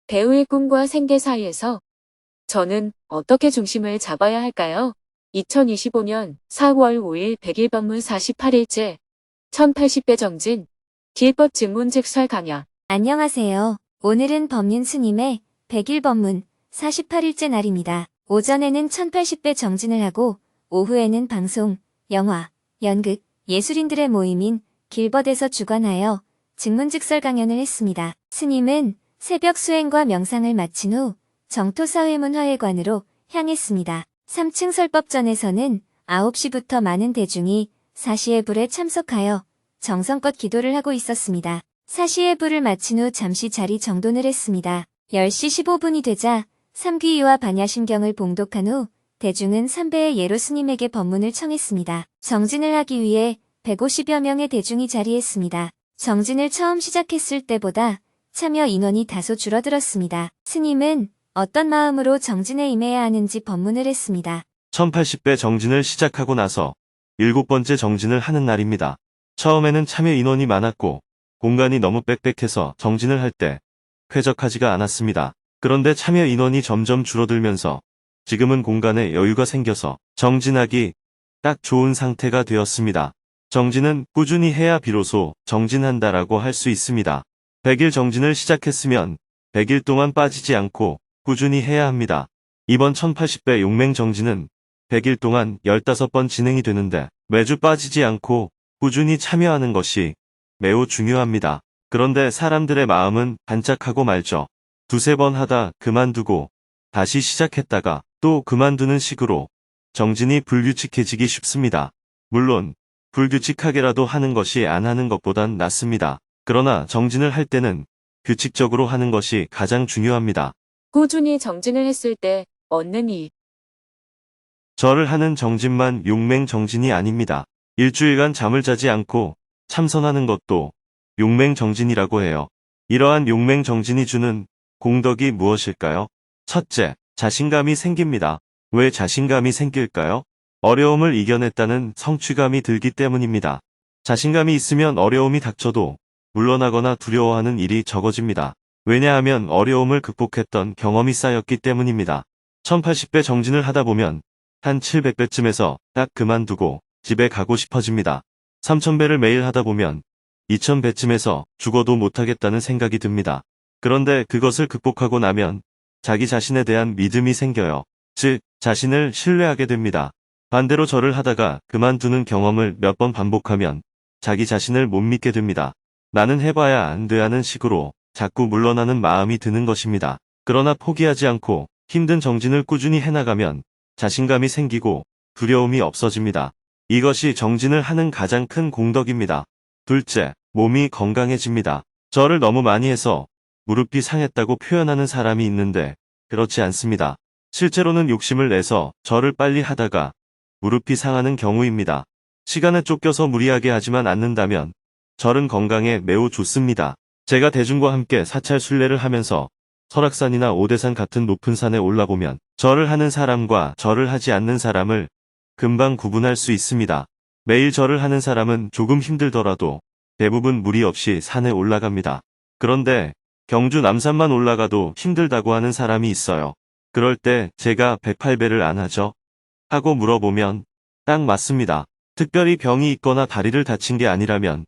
배우의 꿈과 생계 사이에서 저는 어떻게 중심을 잡아야 할까요? 2025년 4월 5일 100일 법문 48일째 1080배 정진 길법 증문즉설 강야. 안녕하세요. 오늘은 법륜 스님의 100일 법문 48일째 날입니다. 오전에는 1080배 정진을 하고 오후에는 방송, 영화, 연극, 예술인들의 모임인 길벗에서 주관하여 증문즉설 강연을 했습니다. 스님은 새벽 수행과 명상을 마친 후 정토사회문 화회관으로 향했습니다. 3층 설법전에서는 9시부터 많은 대중이 사시의 불에 참석하여 정성껏 기도를 하고 있었습니다. 사시의 불을 마친 후 잠시 자리 정돈을 했습니다. 10시 15분이 되자 삼귀이와 반야심경을 봉독한 후 대중은 3배의 예로 스님에게 법문을 청했습니다. 정진을 하기 위해 150여 명의 대중이 자리했습니다. 정진을 처음 시작했을 때보다 참여 인원이 다소 줄어들었습니다. 스님은 어떤 마음으로 정진에 임해야 하는지 법문을 했습니다. 1080배 정진을 시작하고 나서 7번째 정진을 하는 날입니다. 처음에는 참여 인원이 많았고 공간이 너무 빽빽해서 정진을 할 때 쾌적하지가 않았습니다. 그런데 참여 인원이 점점 줄어들면서 지금은 공간에 여유가 생겨서 정진하기 딱 좋은 상태가 되었습니다. 정진은 꾸준히 해야 비로소 정진한다라고 할 수 있습니다. 100일 정진을 시작했으면 100일 동안 빠지지 않고 꾸준히 해야 합니다. 이번 1080배 용맹 정진은 100일 동안 15번 진행이 되는데 매주 빠지지 않고 꾸준히 참여하는 것이 매우 중요합니다. 그런데 사람들의 마음은 반짝하고 말죠. 두세 번 하다 그만두고 다시 시작했다가 또 그만두는 식으로 정진이 불규칙해지기 쉽습니다. 물론 불규칙하게라도 하는 것이 안 하는 것보단 낫습니다. 그러나 정진을 할 때는 규칙적으로 하는 것이 가장 중요합니다. 꾸준히 정진을 했을 때 얻는 이익. 절을 하는 정진만 용맹 정진이 아닙니다. 일주일간 잠을 자지 않고 참선하는 것도 용맹 정진이라고 해요. 이러한 용맹 정진이 주는 공덕이 무엇일까요? 첫째, 자신감이 생깁니다. 왜 자신감이 생길까요? 어려움을 이겨냈다는 성취감이 들기 때문입니다. 자신감이 있으면 어려움이 닥쳐도 물러나거나 두려워하는 일이 적어집니다. 왜냐하면 어려움을 극복했던 경험이 쌓였기 때문입니다. 1080배 정진을 하다 보면 한 700배쯤에서 딱 그만두고 집에 가고 싶어집니다. 3000배를 매일 하다 보면 2000배쯤에서 죽어도 못하겠다는 생각이 듭니다. 그런데 그것을 극복하고 나면 자기 자신에 대한 믿음이 생겨요. 즉, 자신을 신뢰하게 됩니다. 반대로 절을 하다가 그만두는 경험을 몇 번 반복하면 자기 자신을 못 믿게 됩니다. 나는 해봐야 안 돼 하는 식으로 자꾸 물러나는 마음이 드는 것입니다. 그러나 포기하지 않고 힘든 정진을 꾸준히 해나가면 자신감이 생기고 두려움이 없어집니다. 이것이 정진을 하는 가장 큰 공덕입니다. 둘째, 몸이 건강해집니다. 절을 너무 많이 해서 무릎이 상했다고 표현하는 사람이 있는데 그렇지 않습니다. 실제로는 욕심을 내서 절을 빨리 하다가 무릎이 상하는 경우입니다. 시간에 쫓겨서 무리하게 하지만 않는다면 절은 건강에 매우 좋습니다. 제가 대중과 함께 사찰 순례를 하면서 설악산이나 오대산 같은 높은 산에 올라보면 절을 하는 사람과 절을 하지 않는 사람을 금방 구분할 수 있습니다. 매일 절을 하는 사람은 조금 힘들더라도 대부분 무리 없이 산에 올라갑니다. 그런데 경주 남산만 올라가도 힘들다고 하는 사람이 있어요. 그럴 때 제가 108배를 안 하죠? 하고 물어보면 딱 맞습니다. 특별히 병이 있거나 다리를 다친 게 아니라면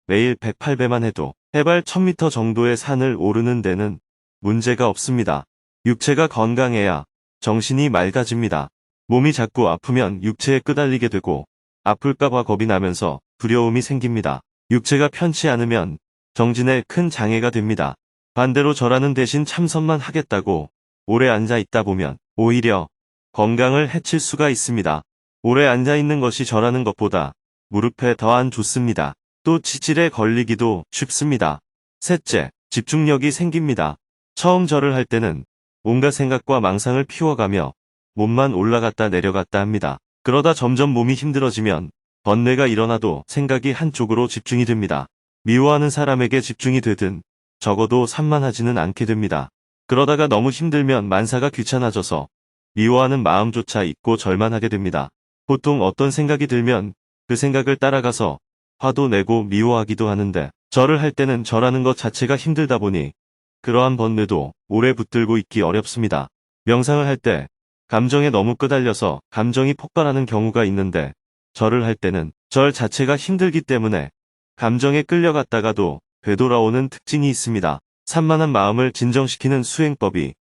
매일 108배만 해도 해발 1000m 정도의 산을 오르는 데는 문제가 없습니다. 육체가 건강해야 정신이 맑아집니다. 몸이 자꾸 아프면 육체에 끄달리게 되고 아플까봐 겁이 나면서 두려움이 생깁니다. 육체가 편치 않으면 정진에 큰 장애가 됩니다. 반대로 절하는 대신 참선만 하겠다고 오래 앉아 있다 보면 오히려 건강을 해칠 수가 있습니다. 오래 앉아 있는 것이 절하는 것보다 무릎에 더 안 좋습니다. 또 치질에 걸리기도 쉽습니다. 셋째, 집중력이 생깁니다. 처음 절을 할 때는 온갖 생각과 망상을 피워가며 몸만 올라갔다 내려갔다 합니다. 그러다 점점 몸이 힘들어지면 번뇌가 일어나도 생각이 한쪽으로 집중이 됩니다. 미워하는 사람에게 집중이 되든 적어도 산만하지는 않게 됩니다. 그러다가 너무 힘들면 만사가 귀찮아져서 미워하는 마음조차 잊고 절만하게 됩니다. 보통 어떤 생각이 들면 그 생각을 따라가서 화도 내고 미워하기도 하는데 절을 할 때는 절하는 것 자체가 힘들다 보니 그러한 번뇌도 오래 붙들고 있기 어렵습니다. 명상을 할 때 감정에 너무 끄달려서 감정이 폭발하는 경우가 있는데 절을 할 때는 절 자체가 힘들기 때문에 감정에 끌려갔다가도 되돌아오는 특징이 있습니다. 산만한 마음을 진정시키는 수행법이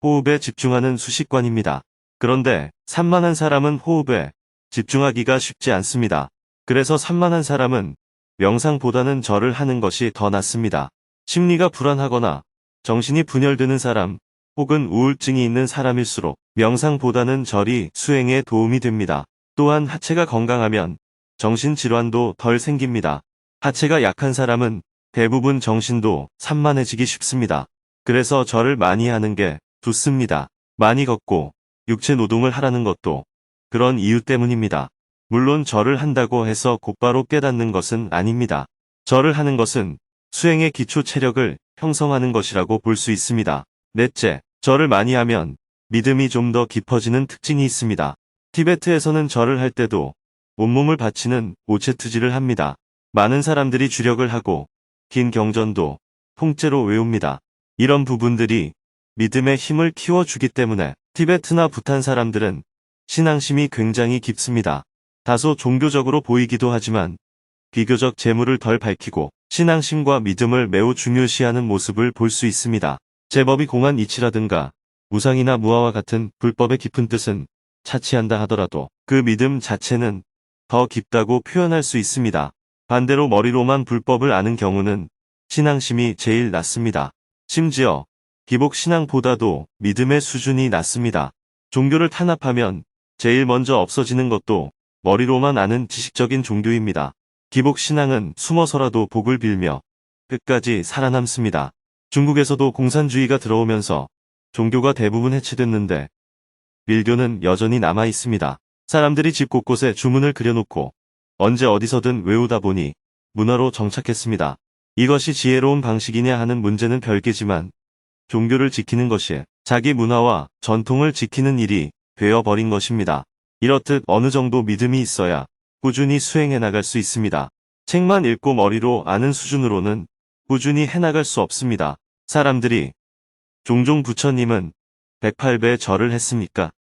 호흡에 집중하는 수식관입니다. 그런데 산만한 사람은 호흡에 집중하기가 쉽지 않습니다. 그래서 산만한 사람은 명상보다는 절을 하는 것이 더 낫습니다. 심리가 불안하거나 정신이 분열되는 사람 혹은 우울증이 있는 사람일수록 명상보다는 절이 수행에 도움이 됩니다. 또한 하체가 건강하면 정신질환도 덜 생깁니다. 하체가 약한 사람은 대부분 정신도 산만해지기 쉽습니다. 그래서 절을 많이 하는 게 좋습니다. 많이 걷고 육체 노동을 하라는 것도 그런 이유 때문입니다. 물론 절을 한다고 해서 곧바로 깨닫는 것은 아닙니다. 절을 하는 것은 수행의 기초 체력을 형성하는 것이라고 볼 수 있습니다. 넷째, 절을 많이 하면 믿음이 좀 더 깊어지는 특징이 있습니다. 티베트에서는 절을 할 때도 온몸을 바치는 오체투지를 합니다. 많은 사람들이 주력을 하고 긴 경전도 통째로 외웁니다. 이런 부분들이 믿음의 힘을 키워주기 때문에 티베트나 부탄 사람들은 신앙심이 굉장히 깊습니다. 다소 종교적으로 보이기도 하지만 비교적 재물을 덜 밝히고 신앙심과 믿음을 매우 중요시하는 모습을 볼 수 있습니다. 제법이 공한 이치라든가 무상이나 무아와 같은 불법의 깊은 뜻은 차치한다 하더라도 그 믿음 자체는 더 깊다고 표현할 수 있습니다. 반대로 머리로만 불법을 아는 경우는 신앙심이 제일 낮습니다. 심지어 기복 신앙보다도 믿음의 수준이 낮습니다. 종교를 탄압하면 제일 먼저 없어지는 것도 머리로만 아는 지식적인 종교입니다. 기복 신앙은 숨어서라도 복을 빌며 끝까지 살아남습니다. 중국에서도 공산주의가 들어오면서 종교가 대부분 해체됐는데 밀교는 여전히 남아 있습니다. 사람들이 집 곳곳에 주문을 그려놓고 언제 어디서든 외우다 보니 문화로 정착했습니다. 이것이 지혜로운 방식이냐 하는 문제는 별개지만 종교를 지키는 것이 자기 문화와 전통을 지키는 일이 되어버린 것입니다. 이렇듯 어느 정도 믿음이 있어야 꾸준히 수행해 나갈 수 있습니다. 책만 읽고 머리로 아는 수준으로는 꾸준히 해나갈 수 없습니다. 사람들이 종종 부처님은 108배 절을 했습니까?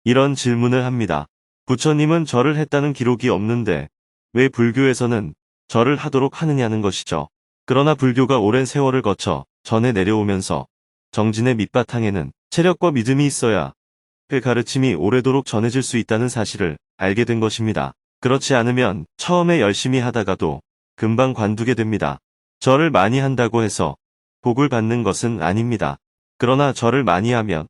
이런 질문을 합니다. 부처님은 절을 했다는 기록이 없는데 왜 불교에서는 절을 하도록 하느냐는 것이죠. 그러나 불교가 오랜 세월을 거쳐 전해 내려오면서 정진의 밑바탕에는 체력과 믿음이 있어야 그 가르침이 오래도록 전해질 수 있다는 사실을 알게 된 것입니다. 그렇지 않으면 처음에 열심히 하다가도 금방 관두게 됩니다. 절을 많이 한다고 해서 복을 받는 것은 아닙니다. 그러나 절을 많이 하면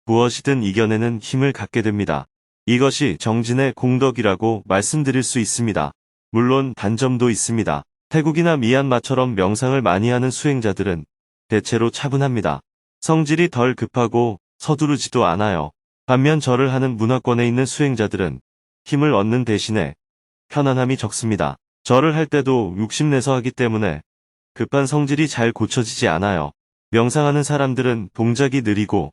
무엇이든 이겨내는 힘을 갖게 됩니다. 이것이 정진의 공덕이라고 말씀드릴 수 있습니다. 물론 단점도 있습니다. 태국이나 미얀마처럼 명상을 많이 하는 수행자들은 대체로 차분합니다. 성질이 덜 급하고 서두르지도 않아요. 반면 절을 하는 문화권에 있는 수행자들은 힘을 얻는 대신에 편안함이 적습니다. 절을 할 때도 욕심내서 하기 때문에 급한 성질이 잘 고쳐지지 않아요. 명상하는 사람들은 동작이 느리고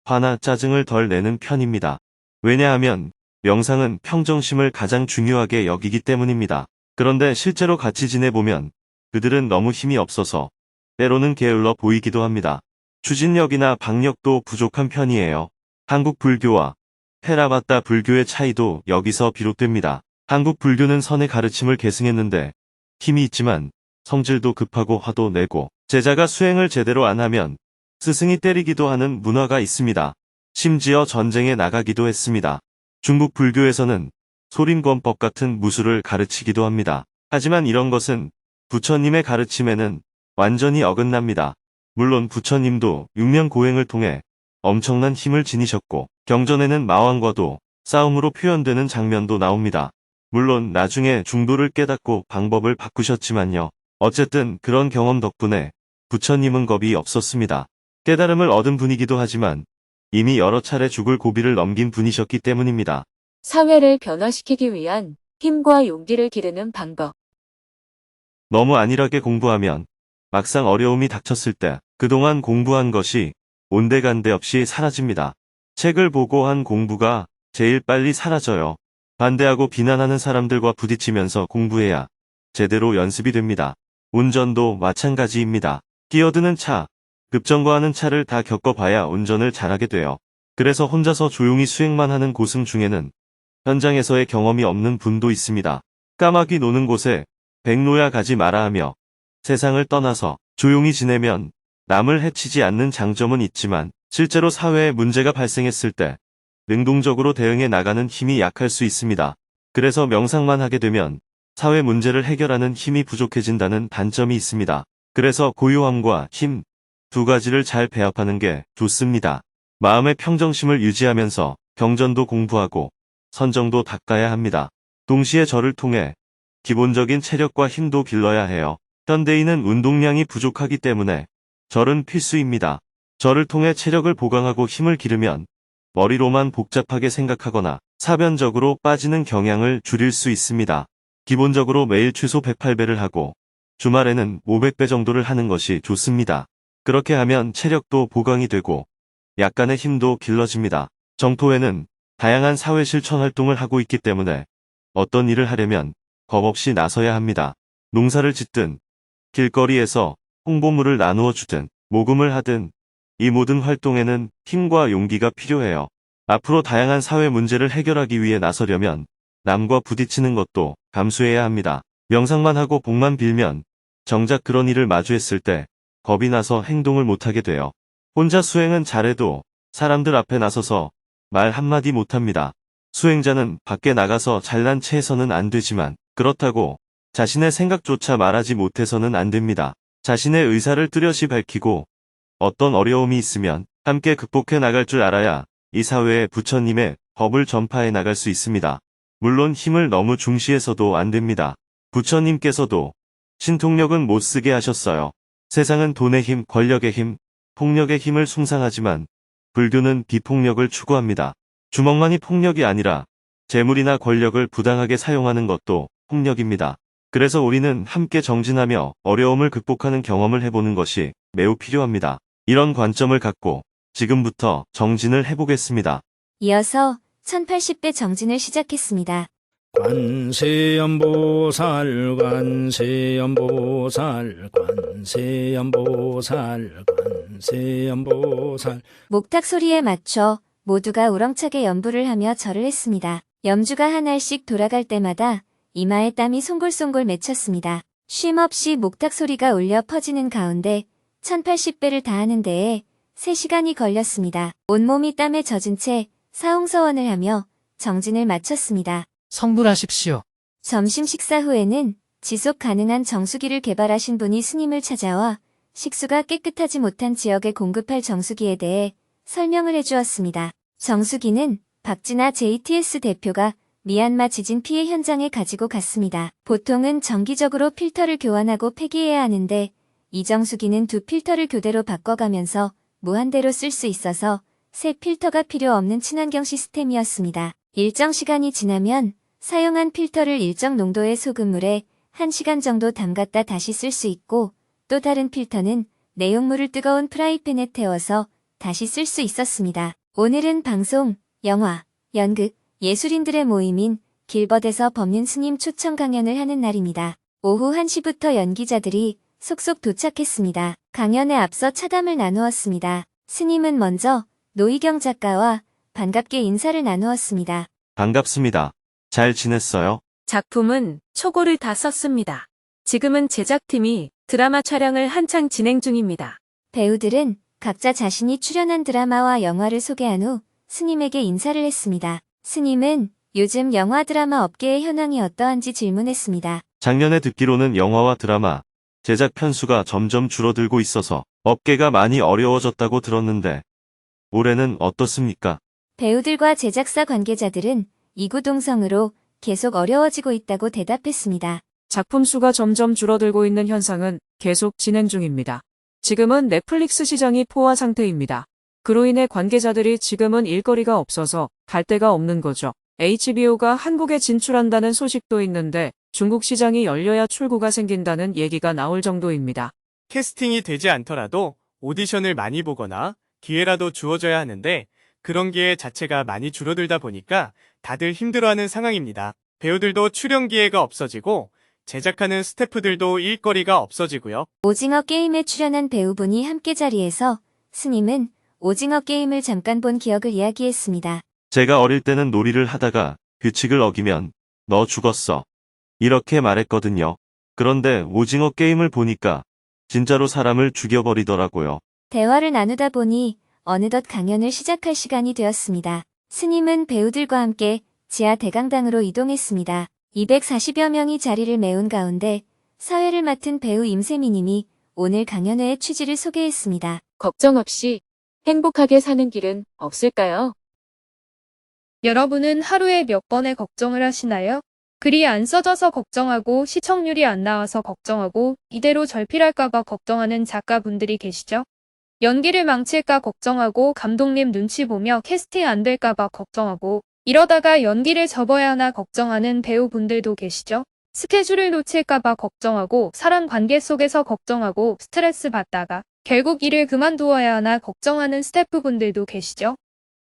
화나 짜증을 덜 내는 편입니다. 왜냐하면 명상은 평정심을 가장 중요하게 여기기 때문입니다. 그런데 실제로 같이 지내보면 그들은 너무 힘이 없어서 때로는 게을러 보이기도 합니다. 추진력이나 박력도 부족한 편이에요. 한국 불교와 테라바타 불교의 차이도 여기서 비롯됩니다. 한국 불교는 선의 가르침을 계승했는데 힘이 있지만 성질도 급하고 화도 내고 제자가 수행을 제대로 안 하면 스승이 때리기도 하는 문화가 있습니다. 심지어 전쟁에 나가기도 했습니다. 중국 불교에서는 소림권법 같은 무술을 가르치기도 합니다. 하지만 이런 것은 부처님의 가르침에는 완전히 어긋납니다. 물론 부처님도 육명고행을 통해 엄청난 힘을 지니셨고 경전에는 마왕과도 싸움으로 표현되는 장면도 나옵니다. 물론 나중에 중도를 깨닫고 방법을 바꾸셨지만요. 어쨌든 그런 경험 덕분에 부처님은 겁이 없었습니다. 깨달음을 얻은 분이기도 하지만 이미 여러 차례 죽을 고비를 넘긴 분이셨기 때문입니다. 사회를 변화시키기 위한 힘과 용기를 기르는 방법. 너무 안일하게 공부하면 막상 어려움이 닥쳤을 때 그동안 공부한 것이 온데간데 없이 사라집니다. 책을 보고 한 공부가 제일 빨리 사라져요. 반대하고 비난하는 사람들과 부딪히면서 공부해야 제대로 연습이 됩니다. 운전도 마찬가지입니다. 끼어드는 차, 급정거하는 차를 다 겪어봐야 운전을 잘하게 돼요. 그래서 혼자서 조용히 수행만 하는 고승 중에는 현장에서의 경험이 없는 분도 있습니다. 까마귀 노는 곳에 백로야 가지 마라 하며 세상을 떠나서 조용히 지내면 남을 해치지 않는 장점은 있지만 실제로 사회에 문제가 발생했을 때 능동적으로 대응해 나가는 힘이 약할 수 있습니다. 그래서 명상만 하게 되면 사회 문제를 해결하는 힘이 부족해진다는 단점이 있습니다. 그래서 고요함과 힘 두 가지를 잘 배합하는 게 좋습니다. 마음의 평정심을 유지하면서 경전도 공부하고 선정도 닦아야 합니다. 동시에 절을 통해 기본적인 체력과 힘도 길러야 해요. 현대인은 운동량이 부족하기 때문에 절은 필수입니다. 절을 통해 체력을 보강하고 힘을 기르면 머리로만 복잡하게 생각하거나 사변적으로 빠지는 경향을 줄일 수 있습니다. 기본적으로 매일 최소 108배를 하고 주말에는 500배 정도를 하는 것이 좋습니다. 그렇게 하면 체력도 보강이 되고 약간의 힘도 길러집니다. 정토에는 다양한 사회 실천 활동을 하고 있기 때문에 어떤 일을 하려면 겁 없이 나서야 합니다. 농사를 짓든 길거리에서 홍보물을 나누어 주든 모금을 하든 이 모든 활동에는 힘과 용기가 필요해요. 앞으로 다양한 사회 문제를 해결하기 위해 나서려면 남과 부딪히는 것도 감수해야 합니다. 명상만 하고 복만 빌면 정작 그런 일을 마주했을 때 겁이 나서 행동을 못하게 돼요. 혼자 수행은 잘해도 사람들 앞에 나서서 말 한마디 못합니다. 수행자는 밖에 나가서 잘난 체해서는 안 되지만 그렇다고 자신의 생각조차 말하지 못해서는 안 됩니다. 자신의 의사를 뚜렷이 밝히고 어떤 어려움이 있으면 함께 극복해 나갈 줄 알아야 이 사회에 부처님의 법을 전파해 나갈 수 있습니다. 물론 힘을 너무 중시해서도 안 됩니다. 부처님께서도 신통력은 못 쓰게 하셨어요. 세상은 돈의 힘, 권력의 힘, 폭력의 힘을 숭상하지만 불교는 비폭력을 추구합니다. 주먹만이 폭력이 아니라 재물이나 권력을 부당하게 사용하는 것도 폭력입니다. 그래서 우리는 함께 정진하며 어려움을 극복하는 경험을 해보는 것이 매우 필요합니다. 이런 관점을 갖고 지금부터 정진을 해보겠습니다. 이어서 1080배 정진을 시작했습니다. 관세음보살 관세음보살 관세음보살 관세음보살. 목탁 소리에 맞춰 모두가 우렁차게 연부를 하며 절을 했습니다. 염주가 한 알씩 돌아갈 때마다 이마에 땀이 송골송골 맺혔습니다. 쉼없이 목탁 소리가 울려 퍼지는 가운데 1080배를 다하는 데에 3시간이 걸렸습니다. 온몸이 땀에 젖은 채 사홍서원을 하며 정진을 마쳤습니다. 성불하십시오. 점심 식사 후에는 지속 가능한 정수기를 개발하신 분이 스님을 찾아와 식수가 깨끗하지 못한 지역에 공급할 정수기에 대해 설명을 해주었습니다. 정수기는 박진아 JTS 대표가 미얀마 지진 피해 현장에 가지고 갔습니다. 보통은 정기적으로 필터를 교환하고 폐기해야 하는데 이 정수기는 두 필터를 교대로 바꿔가면서 무한대로 쓸 수 있어서 새 필터가 필요 없는 친환경 시스템이었습니다. 일정 시간이 지나면 사용한 필터를 일정 농도의 소금물에 1시간 정도 담갔다 다시 쓸 수 있고 또 다른 필터는 내용물을 뜨거운 프라이팬에 태워서 다시 쓸 수 있었습니다. 오늘은 방송, 영화, 연극, 예술인들의 모임인 길벗에서 법륜 스님 초청 강연을 하는 날입니다. 오후 1시부터 연기자들이 속속 도착했습니다. 강연에 앞서 차담을 나누었습니다. 스님은 먼저 노희경 작가와 반갑게 인사를 나누었습니다. 반갑습니다. 잘 지냈어요? 작품은 초고를 다 썼습니다. 지금은 제작팀이 드라마 촬영을 한창 진행 중입니다. 배우들은 각자 자신이 출연한 드라마와 영화를 소개한 후 스님에게 인사를 했습니다. 스님은 요즘 영화 드라마 업계의 현황이 어떠한지 질문했습니다. 작년에 듣기로는 영화와 드라마 제작 편수가 점점 줄어들고 있어서 업계가 많이 어려워졌다고 들었는데 올해는 어떻습니까? 배우들과 제작사 관계자들은 이구동성으로 계속 어려워지고 있다고 대답했습니다. 작품 수가 점점 줄어들고 있는 현상은 계속 진행 중입니다. 지금은 넷플릭스 시장이 포화 상태입니다. 그로 인해 관계자들이 지금은 일거리가 없어서 갈 데가 없는 거죠. HBO가 한국에 진출한다는 소식도 있는데 중국 시장이 열려야 출구가 생긴다는 얘기가 나올 정도입니다. 캐스팅이 되지 않더라도 오디션을 많이 보거나 기회라도 주어져야 하는데 그런 기회 자체가 많이 줄어들다 보니까 다들 힘들어하는 상황입니다. 배우들도 출연 기회가 없어지고 제작하는 스태프들도 일거리가 없어지고요. 오징어 게임에 출연한 배우분이 함께 자리에서 스님은 오징어 게임을 잠깐 본 기억을 이야기했습니다. 제가 어릴 때는 놀이를 하다가 규칙을 어기면 너 죽었어. 이렇게 말했거든요. 그런데 오징어 게임을 보니까 진짜로 사람을 죽여버리더라고요. 대화를 나누다 보니 어느덧 강연을 시작할 시간이 되었습니다. 스님은 배우들과 함께 지하 대강당으로 이동했습니다. 240여 명이 자리를 메운 가운데 사회를 맡은 배우 임세미님이 오늘 강연회의 취지를 소개했습니다. 걱정 없이 행복하게 사는 길은 없을까요? 여러분은 하루에 몇 번의 걱정을 하시나요? 글이 안 써져서 걱정하고 시청률이 안 나와서 걱정하고 이대로 절필할까봐 걱정하는 작가분들이 계시죠? 연기를 망칠까 걱정하고 감독님 눈치 보며 캐스팅 안 될까봐 걱정하고 이러다가 연기를 접어야 하나 걱정하는 배우분들도 계시죠? 스케줄을 놓칠까봐 걱정하고 사람 관계 속에서 걱정하고 스트레스 받다가 결국 일을 그만두어야 하나 걱정하는 스태프분들도 계시죠?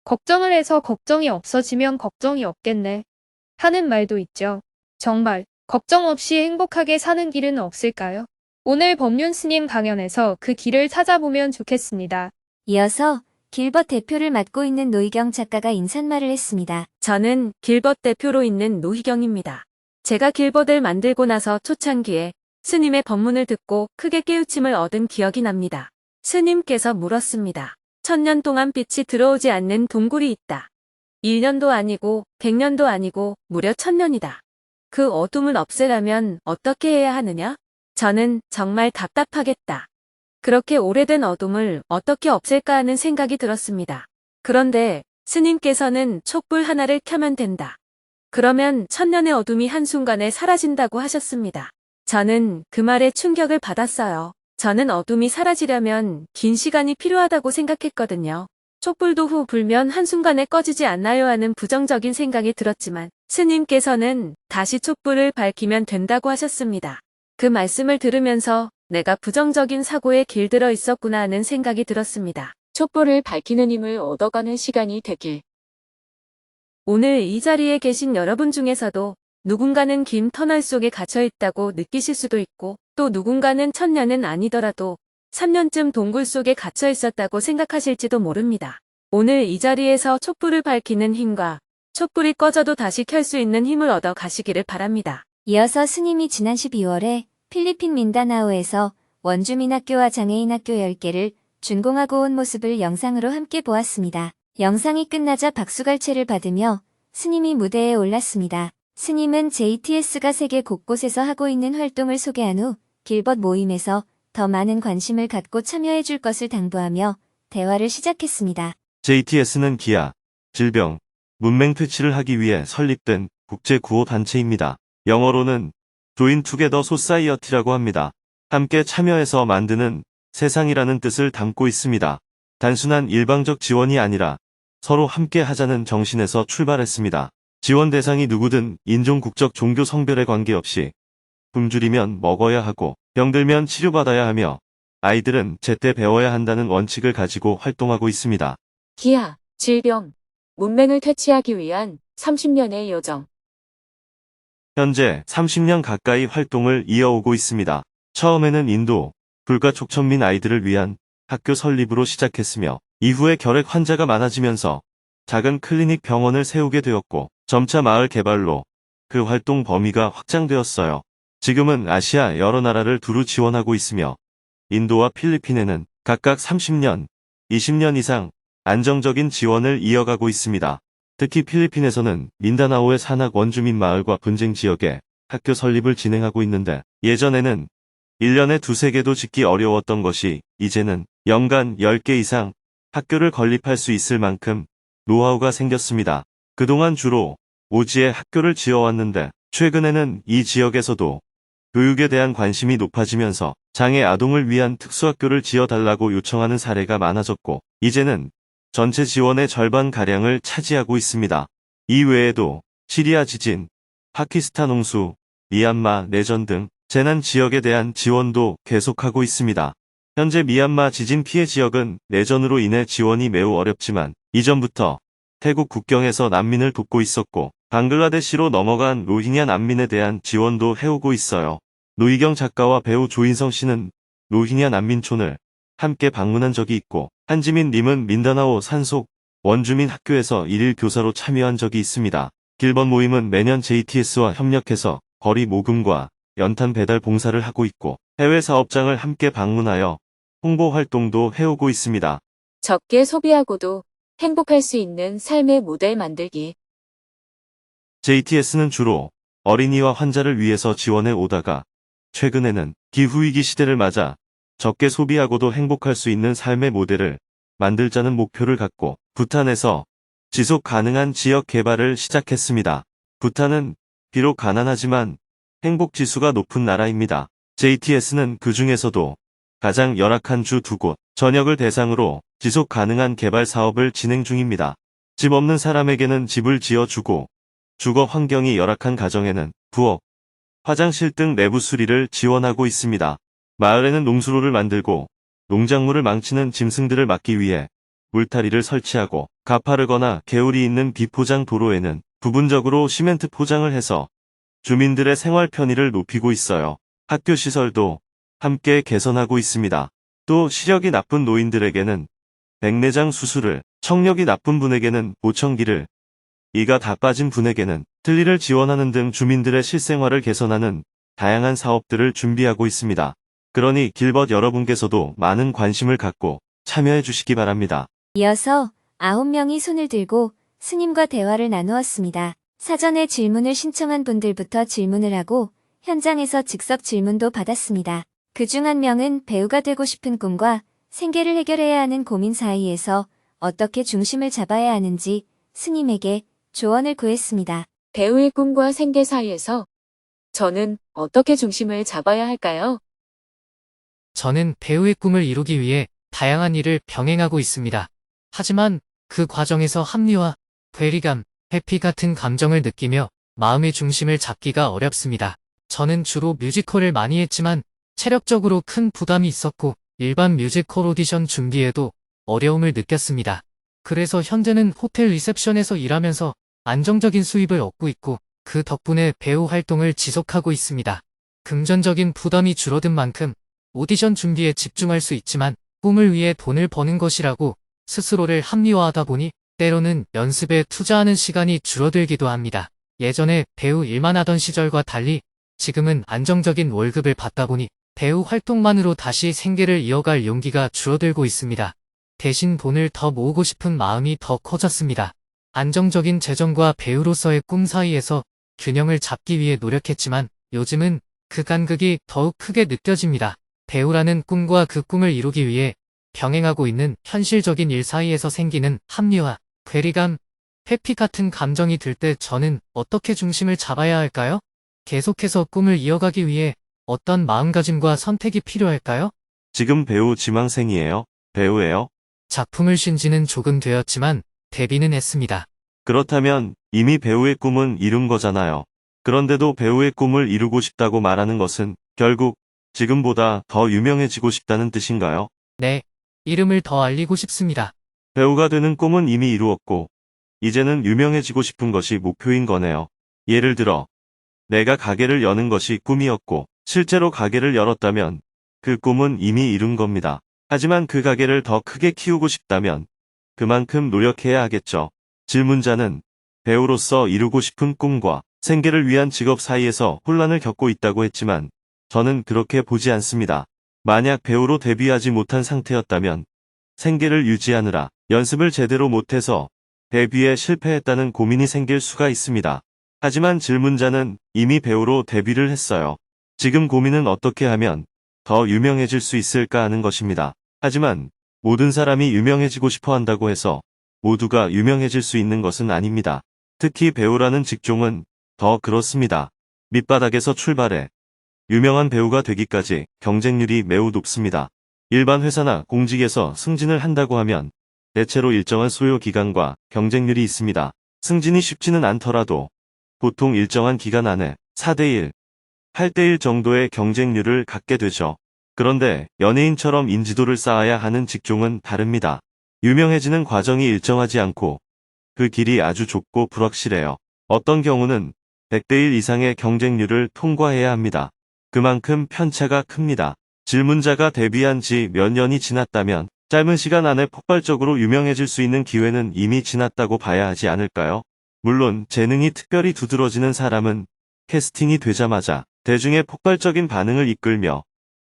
걱정을 해서 걱정이 없어지면 걱정이 없겠네 하는 말도 있죠. 정말 걱정 없이 행복하게 사는 길은 없을까요? 오늘 법륜 스님 강연에서 그 길을 찾아보면 좋겠습니다. 이어서 길벗 대표를 맡고 있는 노희경 작가가 인사말을 했습니다. 저는 길벗 대표로 있는 노희경입니다. 제가 길벗을 만들고 나서 초창기에 스님의 법문을 듣고 크게 깨우침을 얻은 기억이 납니다. 스님께서 물었습니다. 1000년 동안 빛이 들어오지 않는 동굴이 있다. 1년도 아니고 100년도 아니고 무려 1000년이다. 그 어둠을 없애려면 어떻게 해야 하느냐? 저는 정말 답답하겠다. 그렇게 오래된 어둠을 어떻게 없앨까 하는 생각이 들었습니다. 그런데 스님께서는 촛불 하나를 켜면 된다. 그러면 1000년의 어둠이 한순간에 사라진다고 하셨습니다. 저는 그 말에 충격을 받았어요. 저는 어둠이 사라지려면 긴 시간이 필요하다고 생각했거든요. 촛불도 후 불면 한순간에 꺼지지 않나요 하는 부정적인 생각이 들었지만 스님께서는 다시 촛불을 밝히면 된다고 하셨습니다. 그 말씀을 들으면서 내가 부정적인 사고에 길들어 있었구나 하는 생각이 들었습니다. 촛불을 밝히는 힘을 얻어가는 시간이 되길. 오늘 이 자리에 계신 여러분 중에서도 누군가는 긴 터널 속에 갇혀 있다고 느끼실 수도 있고 또 누군가는 1000년은 아니더라도 3년쯤 동굴 속에 갇혀 있었다고 생각하실지도 모릅니다. 오늘 이 자리에서 촛불을 밝히는 힘과 촛불이 꺼져도 다시 켤 수 있는 힘을 얻어 가시기를 바랍니다. 이어서 스님이 지난 12월에 필리핀 민다나오에서 원주민학교와 장애인학교 10개를 준공하고 온 모습을 영상으로 함께 보았습니다. 영상이 끝나자 박수갈채를 받으며 스님이 무대에 올랐습니다. 스님은 JTS가 세계 곳곳에서 하고 있는 활동을 소개한 후 길벗 모임에서 더 많은 관심을 갖고 참여해 줄 것을 당부하며 대화를 시작했습니다. JTS는 기아, 질병, 문맹 퇴치를 하기 위해 설립된 국제 구호 단체입니다. 영어로는 Join Together Society라고 합니다. 함께 참여해서 만드는 세상이라는 뜻을 담고 있습니다. 단순한 일방적 지원이 아니라 서로 함께 하자는 정신에서 출발했습니다. 지원 대상이 누구든 인종, 국적, 종교, 성별에 관계없이 굶주리면 먹어야 하고 병들면 치료받아야 하며 아이들은 제때 배워야 한다는 원칙을 가지고 활동하고 있습니다. 기아, 질병, 문맹을 퇴치하기 위한 30년의 여정. 현재 30년 가까이 활동을 이어오고 있습니다. 처음에는 인도, 불가 족천민 아이들을 위한 학교 설립으로 시작했으며 이후에 결핵 환자가 많아지면서 작은 클리닉 병원을 세우게 되었고 점차 마을 개발로 그 활동 범위가 확장되었어요. 지금은 아시아 여러 나라를 두루 지원하고 있으며 인도와 필리핀에는 각각 30년, 20년 이상 안정적인 지원을 이어가고 있습니다. 특히 필리핀에서는 민다나오의 산악 원주민 마을과 분쟁 지역에 학교 설립을 진행하고 있는데 예전에는 1년에 2-3개도 짓기 어려웠던 것이 이제는 연간 10개 이상 학교를 건립할 수 있을 만큼 노하우가 생겼습니다. 그동안 주로 오지에 학교를 지어왔는데 최근에는 이 지역에서도 교육에 대한 관심이 높아지면서 장애 아동을 위한 특수학교를 지어달라고 요청하는 사례가 많아졌고 이제는 전체 지원의 절반가량을 차지하고 있습니다. 이 외에도 시리아 지진, 파키스탄 홍수, 미얀마 내전 등 재난 지역에 대한 지원도 계속하고 있습니다. 현재 미얀마 지진 피해 지역은 내전으로 인해 지원이 매우 어렵지만 이전부터 태국 국경에서 난민을 돕고 있었고 방글라데시로 넘어간 로힝야 난민에 대한 지원도 해오고 있어요. 노희경 작가와 배우 조인성 씨는 로힝야 난민촌을 함께 방문한 적이 있고 한지민 님은 민다나오 산속 원주민 학교에서 일일 교사로 참여한 적이 있습니다. 길번 모임은 매년 JTS와 협력해서 거리 모금과 연탄 배달 봉사를 하고 있고 해외 사업장을 함께 방문하여 홍보 활동도 해오고 있습니다. 적게 소비하고도 행복할 수 있는 삶의 모델 만들기. JTS는 주로 어린이와 환자를 위해서 지원해 오다가 최근에는 기후위기 시대를 맞아 적게 소비하고도 행복할 수 있는 삶의 모델을 만들자는 목표를 갖고 부탄에서 지속 가능한 지역 개발을 시작했습니다. 부탄은 비록 가난하지만 행복 지수가 높은 나라입니다. JTS는 그 중에서도 가장 열악한 주 2곳, 전역을 대상으로 지속 가능한 개발 사업을 진행 중입니다. 집 없는 사람에게는 집을 지어주고 주거 환경이 열악한 가정에는 부엌, 화장실 등 내부 수리를 지원하고 있습니다. 마을에는 농수로를 만들고 농작물을 망치는 짐승들을 막기 위해 울타리를 설치하고 가파르거나 개울이 있는 비포장 도로에는 부분적으로 시멘트 포장을 해서 주민들의 생활 편의를 높이고 있어요. 학교 시설도 함께 개선하고 있습니다. 또 시력이 나쁜 노인들에게는 백내장 수술을, 청력이 나쁜 분에게는 보청기를, 이가 다 빠진 분에게는 틀니를 지원하는 등 주민들의 실생활을 개선하는 다양한 사업들을 준비하고 있습니다. 그러니 길벗 여러분께서도 많은 관심을 갖고 참여해 주시기 바랍니다. 이어서 9명이 손을 들고 스님과 대화를 나누었습니다. 사전에 질문을 신청한 분들부터 질문을 하고 현장에서 즉석 질문도 받았습니다. 그중 한 명은 배우가 되고 싶은 꿈과 생계를 해결해야 하는 고민 사이에서 어떻게 중심을 잡아야 하는지 스님에게 조언을 구했습니다. 배우의 꿈과 생계 사이에서 저는 어떻게 중심을 잡아야 할까요? 저는 배우의 꿈을 이루기 위해 다양한 일을 병행하고 있습니다. 하지만 그 과정에서 합리화, 괴리감, 회피 같은 감정을 느끼며 마음의 중심을 잡기가 어렵습니다. 저는 주로 뮤지컬을 많이 했지만 체력적으로 큰 부담이 있었고 일반 뮤지컬 오디션 준비에도 어려움을 느꼈습니다. 그래서 현재는 호텔 리셉션에서 일하면서 안정적인 수입을 얻고 있고 그 덕분에 배우 활동을 지속하고 있습니다. 금전적인 부담이 줄어든 만큼 오디션 준비에 집중할 수 있지만 꿈을 위해 돈을 버는 것이라고 스스로를 합리화하다 보니 때로는 연습에 투자하는 시간이 줄어들기도 합니다. 예전에 배우 일만 하던 시절과 달리 지금은 안정적인 월급을 받다 보니 배우 활동만으로 다시 생계를 이어갈 용기가 줄어들고 있습니다. 대신 돈을 더 모으고 싶은 마음이 더 커졌습니다. 안정적인 재정과 배우로서의 꿈 사이에서 균형을 잡기 위해 노력했지만 요즘은 그 간극이 더욱 크게 느껴집니다. 배우라는 꿈과 그 꿈을 이루기 위해 병행하고 있는 현실적인 일 사이에서 생기는 합리화, 괴리감, 회피 같은 감정이 들 때 저는 어떻게 중심을 잡아야 할까요? 계속해서 꿈을 이어가기 위해 어떤 마음가짐과 선택이 필요할까요? 지금 배우 지망생이에요? 배우예요? 작품을 쉰 지는 조금 되었지만 데뷔는 했습니다. 그렇다면 이미 배우의 꿈은 이룬 거잖아요. 그런데도 배우의 꿈을 이루고 싶다고 말하는 것은 결국 지금보다 더 유명해지고 싶다는 뜻인가요? 네, 이름을 더 알리고 싶습니다. 배우가 되는 꿈은 이미 이루었고 이제는 유명해지고 싶은 것이 목표인 거네요. 예를 들어 내가 가게를 여는 것이 꿈이었고 실제로 가게를 열었다면 그 꿈은 이미 이룬 겁니다. 하지만 그 가게를 더 크게 키우고 싶다면 그만큼 노력해야 하겠죠. 질문자는 배우로서 이루고 싶은 꿈과 생계를 위한 직업 사이에서 혼란을 겪고 있다고 했지만 저는 그렇게 보지 않습니다. 만약 배우로 데뷔하지 못한 상태였다면 생계를 유지하느라 연습을 제대로 못해서 데뷔에 실패했다는 고민이 생길 수가 있습니다. 하지만 질문자는 이미 배우로 데뷔를 했어요. 지금 고민은 어떻게 하면 더 유명해질 수 있을까 하는 것입니다. 하지만 모든 사람이 유명해지고 싶어 한다고 해서 모두가 유명해질 수 있는 것은 아닙니다. 특히 배우라는 직종은 더 그렇습니다. 밑바닥에서 출발해 유명한 배우가 되기까지 경쟁률이 매우 높습니다. 일반 회사나 공직에서 승진을 한다고 하면 대체로 일정한 소요 기간과 경쟁률이 있습니다. 승진이 쉽지는 않더라도 보통 일정한 기간 안에 4대1, 8대1 정도의 경쟁률을 갖게 되죠. 그런데 연예인처럼 인지도를 쌓아야 하는 직종은 다릅니다. 유명해지는 과정이 일정하지 않고 그 길이 아주 좁고 불확실해요. 어떤 경우는 100대1 이상의 경쟁률을 통과해야 합니다. 그만큼 편차가 큽니다. 질문자가 데뷔한 지 몇 년이 지났다면 짧은 시간 안에 폭발적으로 유명해질 수 있는 기회는 이미 지났다고 봐야 하지 않을까요? 물론 재능이 특별히 두드러지는 사람은 캐스팅이 되자마자 대중의 폭발적인 반응을 이끌며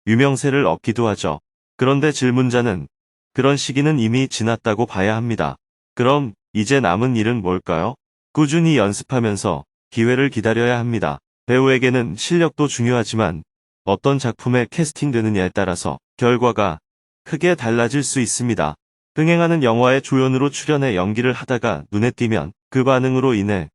유명세를 얻기도 하죠. 그런데 질문자는 그런 시기는 이미 지났다고 봐야 합니다. 그럼 이제 남은 일은 뭘까요? 꾸준히 연습하면서 기회를 기다려야 합니다. 배우에게는 실력도 중요하지만 어떤 작품에 캐스팅되느냐에 따라서 결과가 크게 달라질 수 있습니다. 흥행하는 영화의 조연으로 출연해 연기를 하다가 눈에 띄면 그 반응으로 인해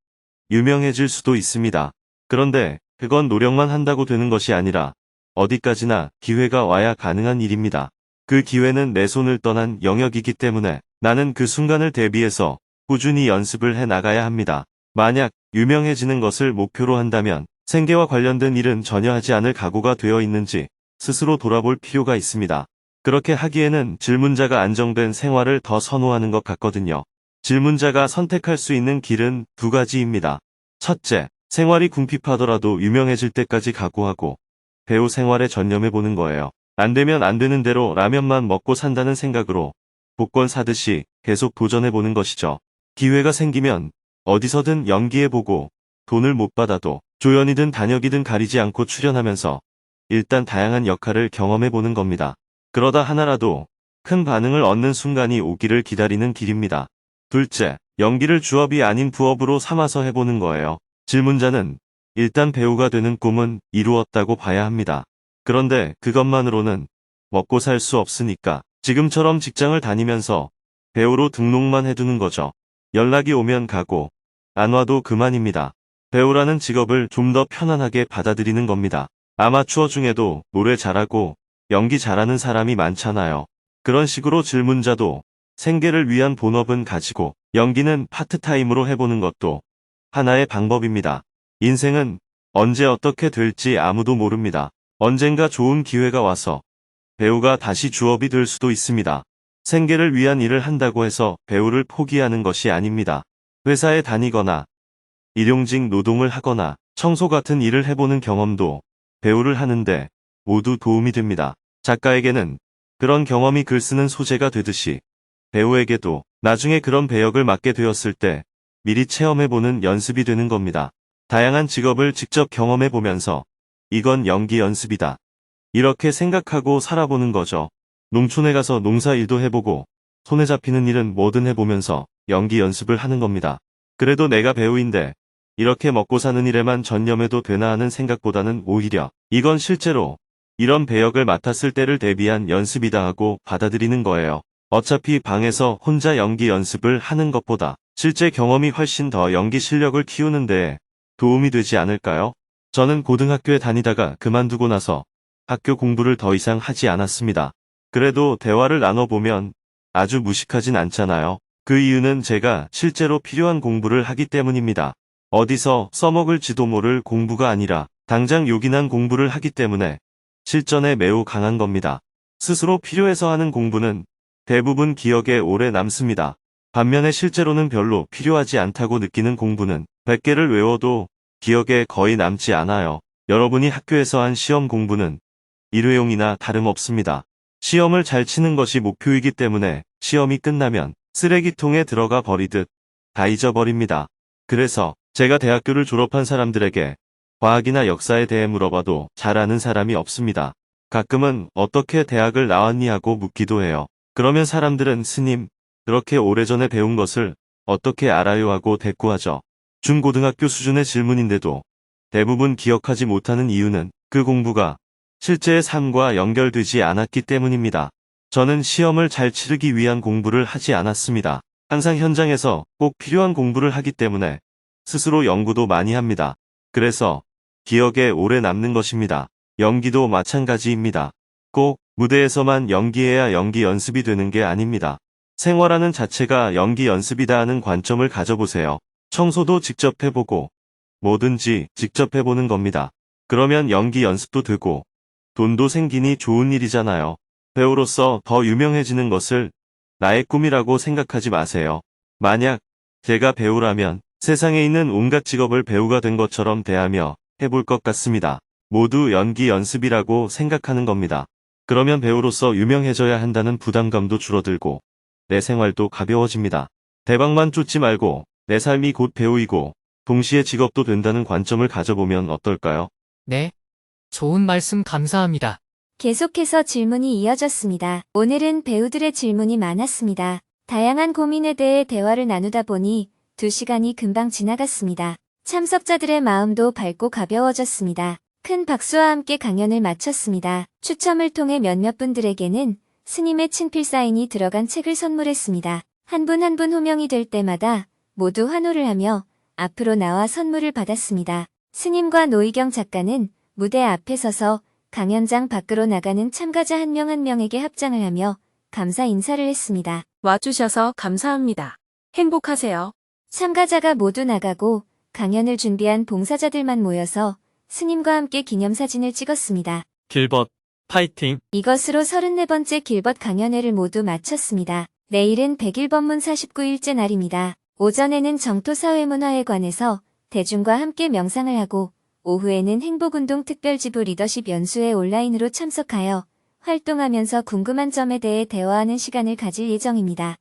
유명해질 수도 있습니다. 그런데 그건 노력만 한다고 되는 것이 아니라 어디까지나 기회가 와야 가능한 일입니다. 그 기회는 내 손을 떠난 영역이기 때문에 나는 그 순간을 대비해서 꾸준히 연습을 해 나가야 합니다. 만약 유명해지는 것을 목표로 한다면 생계와 관련된 일은 전혀 하지 않을 각오가 되어 있는지 스스로 돌아볼 필요가 있습니다. 그렇게 하기에는 질문자가 안정된 생활을 더 선호하는 것 같거든요. 질문자가 선택할 수 있는 길은 두 가지입니다. 첫째, 생활이 궁핍하더라도 유명해질 때까지 각오하고 배우 생활에 전념해보는 거예요. 안 되면 안 되는 대로 라면만 먹고 산다는 생각으로 복권 사듯이 계속 도전해보는 것이죠. 기회가 생기면 어디서든 연기해보고 돈을 못 받아도 조연이든 단역이든 가리지 않고 출연하면서 일단 다양한 역할을 경험해보는 겁니다. 그러다 하나라도 큰 반응을 얻는 순간이 오기를 기다리는 길입니다. 둘째, 연기를 주업이 아닌 부업으로 삼아서 해보는 거예요. 질문자는 일단 배우가 되는 꿈은 이루었다고 봐야 합니다. 그런데 그것만으로는 먹고 살 수 없으니까 지금처럼 직장을 다니면서 배우로 등록만 해두는 거죠. 연락이 오면 가고 안 와도 그만입니다. 배우라는 직업을 좀 더 편안하게 받아들이는 겁니다. 아마추어 중에도 노래 잘하고 연기 잘하는 사람이 많잖아요. 그런 식으로 질문자도 생계를 위한 본업은 가지고 연기는 파트타임으로 해보는 것도 하나의 방법입니다. 인생은 언제 어떻게 될지 아무도 모릅니다. 언젠가 좋은 기회가 와서 배우가 다시 주업이 될 수도 있습니다. 생계를 위한 일을 한다고 해서 배우를 포기하는 것이 아닙니다. 회사에 다니거나 일용직 노동을 하거나 청소 같은 일을 해보는 경험도 배우를 하는데 모두 도움이 됩니다. 작가에게는 그런 경험이 글 쓰는 소재가 되듯이 배우에게도 나중에 그런 배역을 맡게 되었을 때 미리 체험해보는 연습이 되는 겁니다. 다양한 직업을 직접 경험해보면서 이건 연기 연습이다. 이렇게 생각하고 살아보는 거죠. 농촌에 가서 농사일도 해보고 손에 잡히는 일은 뭐든 해보면서 연기 연습을 하는 겁니다. 그래도 내가 배우인데 이렇게 먹고 사는 일에만 전념해도 되나 하는 생각보다는 오히려 이건 실제로 이런 배역을 맡았을 때를 대비한 연습이다 하고 받아들이는 거예요. 어차피 방에서 혼자 연기 연습을 하는 것보다 실제 경험이 훨씬 더 연기 실력을 키우는 데 도움이 되지 않을까요? 저는 고등학교에 다니다가 그만두고 나서 학교 공부를 더 이상 하지 않았습니다. 그래도 대화를 나눠보면 아주 무식하진 않잖아요. 그 이유는 제가 실제로 필요한 공부를 하기 때문입니다. 어디서 써먹을지도 모를 공부가 아니라 당장 요긴한 공부를 하기 때문에 실전에 매우 강한 겁니다. 스스로 필요해서 하는 공부는 대부분 기억에 오래 남습니다. 반면에 실제로는 별로 필요하지 않다고 느끼는 공부는 100개를 외워도 기억에 거의 남지 않아요. 여러분이 학교에서 한 시험 공부는 일회용이나 다름없습니다. 시험을 잘 치는 것이 목표이기 때문에 시험이 끝나면 쓰레기통에 들어가 버리듯 다 잊어버립니다. 그래서 제가 대학교를 졸업한 사람들에게 과학이나 역사에 대해 물어봐도 잘 아는 사람이 없습니다. 가끔은 어떻게 대학을 나왔니 하고 묻기도 해요. 그러면 사람들은 스님, 그렇게 오래전에 배운 것을 어떻게 알아요 하고 대꾸하죠. 중고등학교 수준의 질문인데도 대부분 기억하지 못하는 이유는 그 공부가 실제의 삶과 연결되지 않았기 때문입니다. 저는 시험을 잘 치르기 위한 공부를 하지 않았습니다. 항상 현장에서 꼭 필요한 공부를 하기 때문에 스스로 연구도 많이 합니다. 그래서 기억에 오래 남는 것입니다. 연기도 마찬가지입니다. 꼭 무대에서만 연기해야 연기 연습이 되는 게 아닙니다. 생활하는 자체가 연기 연습이다 하는 관점을 가져보세요. 청소도 직접 해보고 뭐든지 직접 해보는 겁니다. 그러면 연기 연습도 되고 돈도 생기니 좋은 일이잖아요. 배우로서 더 유명해지는 것을 나의 꿈이라고 생각하지 마세요. 만약 제가 배우라면 세상에 있는 온갖 직업을 배우가 된 것처럼 대하며 해볼 것 같습니다. 모두 연기 연습이라고 생각하는 겁니다. 그러면 배우로서 유명해져야 한다는 부담감도 줄어들고 내 생활도 가벼워집니다. 대박만 쫓지 말고 내 삶이 곧 배우이고 동시에 직업도 된다는 관점을 가져보면 어떨까요? 네. 좋은 말씀 감사합니다. 계속해서 질문이 이어졌습니다. 오늘은 배우들의 질문이 많았습니다. 다양한 고민에 대해 대화를 나누다 보니 2시간이 금방 지나갔습니다. 참석자들의 마음도 밝고 가벼워졌습니다. 큰 박수와 함께 강연을 마쳤습니다. 추첨을 통해 몇몇 분들에게는 스님의 친필 사인이 들어간 책을 선물했습니다. 한 분 한 분 호명이 될 때마다 모두 환호를 하며 앞으로 나와 선물을 받았습니다. 스님과 노희경 작가는 무대 앞에 서서 강연장 밖으로 나가는 참가자 한 명 한 명에게 합장을 하며 감사 인사를 했습니다. 와주셔서 감사합니다. 행복하세요. 참가자가 모두 나가고 강연을 준비한 봉사자들만 모여서 스님과 함께 기념사진을 찍었습니다. 길벗, 파이팅! 이것으로 34번째 길벗 강연회를 모두 마쳤습니다. 내일은 100일 법문 49일째 날입니다. 오전에는 정토사회문화회관에서 대중과 함께 명상을 하고 오후에는 행복운동 특별지부 리더십 연수회 온라인으로 참석하여 활동하면서 궁금한 점에 대해 대화하는 시간을 가질 예정입니다.